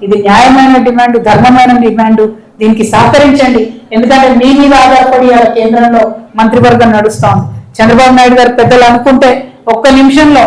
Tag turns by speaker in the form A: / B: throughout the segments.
A: ఇది న్యాయమైన demand, ధర్మమైన demand. దీనికి సహకరించండి. ఎందుకంటే మీ మీద ఆధారపడి ఆ కేంద్రంలో మంత్రివర్గం నడుస్తా ఉంది. చంద్రబాబు నాయుడు గారు పెద్దలు అనుకుంటే ఒక్క నిమిషంలో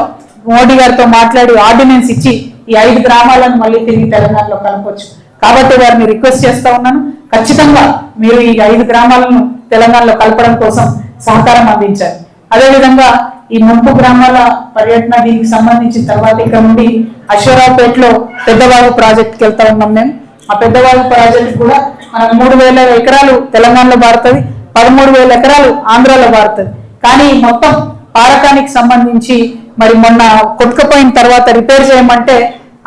A: మోడీ గారితో మాట్లాడి ఆర్డినెన్స్ ఇచ్చి ఈ 5 గ్రామాలను మళ్ళీ తిరిగి తెలంగాణలో కలపొచ్చు. కాబట్టి వారిని రిక్వెస్ట్ చేస్తా ఉన్నాను, ఖచ్చితంగా మీరు ఈ 5 గ్రామాలను తెలంగాణలో కలపడం కోసం సహకారం అందించాలి. అదేవిధంగా ఈ ముంపు గ్రామాల పర్యటన దీనికి సంబంధించిన తర్వాత ఇక్కడ నుండి అశ్వరావుపేటలో పెద్దవాగు ప్రాజెక్ట్కి వెళ్తా ఉన్నాం మేము. ఆ పెద్దవాగు ప్రాజెక్ట్ కూడా మనకు 3,000 ఎకరాలు తెలంగాణలో బారుతుంది, 13,000 ఎకరాలు ఆంధ్రాలో బారుతుంది. కానీ మొత్తం పారకానికి సంబంధించి మరి మొన్న కొట్టుకుపోయిన తర్వాత రిపేర్ చేయమంటే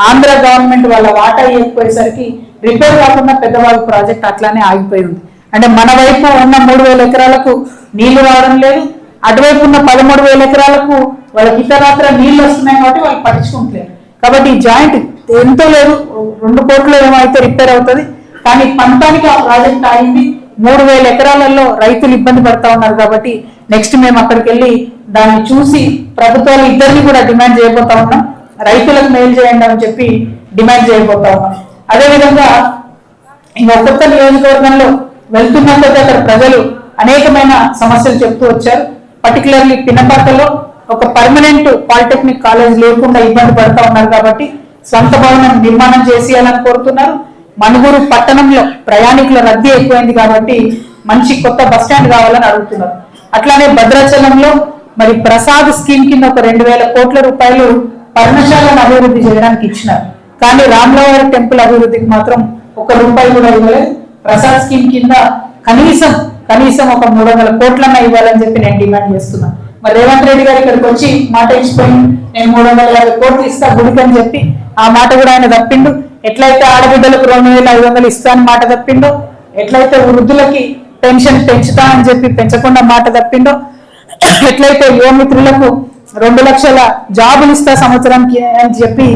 A: ఆంధ్ర గవర్నమెంట్ వాళ్ళ వాటా ఇవ్వకపోయేసరికి రిపేర్ కాకుండా పెద్దవాగు ప్రాజెక్ట్ అట్లానే ఆగిపోయి ఉంది. అంటే మన వైపు ఉన్న 3,000 ఎకరాలకు నీళ్లు రావడం లేదు, అటువైపు ఉన్న 13,000 ఎకరాలకు వాళ్ళకి ఇతరత్ర నీళ్లు వస్తున్నాయి కాబట్టి వాళ్ళు పట్టించుకుంటలేరు. కాబట్టి ఈ జాయింట్ ఎంతో లేదు, 2 కోట్లు ఏమైతే రిపేర్ అవుతుంది. కానీ పంతానికి ఆ ప్రాజెక్ట్ ఆగింది. 3,000 ఎకరాలలో రైతులు ఇబ్బంది పడతా ఉన్నారు. కాబట్టి నెక్స్ట్ మేము అక్కడికి వెళ్ళి దాన్ని చూసి ప్రభుత్వాలు ఇద్దరిని కూడా డిమాండ్ చేయబోతా ఉన్నాం, రైతులకు మేలు చేయండి అని చెప్పి డిమాండ్ చేయబోతా ఉన్నాం. అదేవిధంగా ఇంకా ఒక్కొక్క నియోజకవర్గంలో వెళ్తున్న కొద్దీ అక్కడ ప్రజలు అనేకమైన సమస్యలు చెప్తూ వచ్చారు. పర్టికులర్లీ పినపాకలో ఒక పర్మనెంట్ పాలిటెక్నిక్ కాలేజ్ లేకుండా ఇబ్బంది పడతా ఉన్నారు. కాబట్టి సొంత భవనం నిర్మాణం చేసేయాలని కోరుతున్నారు. మణుగూరు పట్టణంలో ప్రయాణికుల రద్దీ ఎక్కువైంది కాబట్టి మంచి కొత్త బస్టాండ్ కావాలని అడుగుతున్నారు. అట్లానే భద్రాచలంలో మరి ప్రసాద్ స్కీమ్ కింద ఒక 2,000 కోట్ల రూపాయలు పర్ణశాలను అభివృద్ధి చేయడానికి ఇచ్చినారు. కానీ రామ్లవారి టెంపుల్ అభివృద్ధికి మాత్రం 1 రూపాయి కూడా ఇవ్వలేదు. ప్రసాద్ స్కీమ్ కింద కనీసం ఒక 300 కోట్లన్నా ఇవ్వాలని చెప్పి నేను డిమాండ్ చేస్తున్నాను. మరి రేవంత్ రెడ్డి గారు ఇక్కడికి వచ్చి మాట ఇచ్చిపోయి నేను 350 కోట్లు ఇస్తా గుడికి అని చెప్పి ఆ మాట కూడా ఆయన తప్పిండు. ఎట్లయితే ఆడబిడ్డలకు 2,500 ఇస్తా అని మాట తప్పిండో, ఎట్లయితే వృద్ధులకి పెన్షన్ పెంచుతా అని చెప్పి పెంచకుండా మాట తప్పిండో, ఎట్లయితే యువమిత్రులకు 2 లక్షల జాబులు ఇస్తా సంవత్సరానికి అని చెప్పి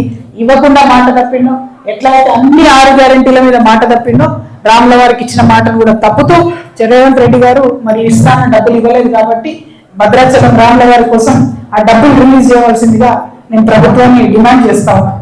A: ఇవ్వకుండా మాట తప్పిండో, ఎట్లయితే అన్ని 6 గ్యారెంటీల మీద మాట తప్పిండో, రాముల వారికి ఇచ్చిన మాటను కూడా తప్పుతూ రేవంత్ రెడ్డి గారు మరి ఇస్తానని డబ్బులు ఇవ్వలేదు. కాబట్టి భద్రాచలం రాముల వారి కోసం ఆ డబ్బులు రిలీజ్ చేయవలసిందిగా నేను ప్రభుత్వాన్ని డిమాండ్ చేస్తా ఉన్నాను.